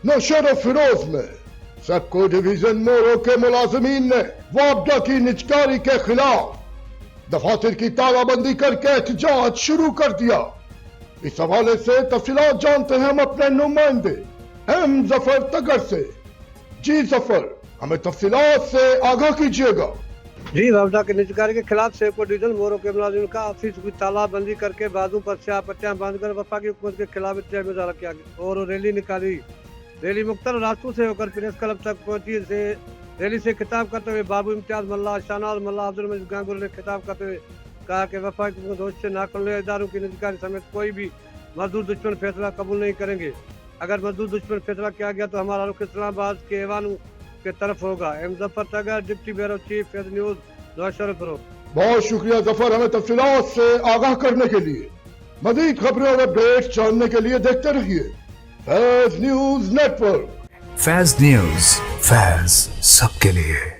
नौशर फिरोज में सबको डिवीजन मोरो के मुलाजमीन ने वापडा की निजकारी के खिलाफ दफातर की तालाबंदी करके एहतजाज शुरू कर दिया। इस हवाले से तफसीलात जानते हैं हम अपने नुमाइंदे एम जफर तगर से। जी जफर, हमें तफसीलात से आगाह कीजिएगा। जी, वापडा के निजकारी के खिलाफ सेको डिवीजन मोरो के मुलाजिम का ऑफिस की तालाबंदी करके बाजू पर स्याह पट्टियां बांधकर वफा की हुकूमत के खिलाफ इत्तेजाज मुजाहरा किया गया और रैली निकाली। रैली मुख्तलिफ रास्तों से होकर प्रेस क्लब तक पहुंची। रैली से खिताब करते हुए बाबू इम्तियाज मल्ला, शाहनाज मल्ला, अब्दुल मजीद गांगुल ने खिताब करते हुए कहा कि वफा की हुकूमत होश से नाकल इदारों की निजकारी समेत कोई भी मजदूर दुश्मन फैसला कबूल नहीं करेंगे। अगर मजदूर दुश्मन फैसला किया गया तो हमारा रुख इस्लामाबाद के ऐवानों के तरफ होगा। M Zafar Tagar, deputy bureau chief, फेज न्यूज, नौशर फिरोज। बहुत शुक्रिया जफर, हमें तफसीलात से आगाह करने के लिए। मजीद खबरें और अपडेट जानने के लिए देखते रहिए Faiz news network. Faiz news, Faiz सबके लिए।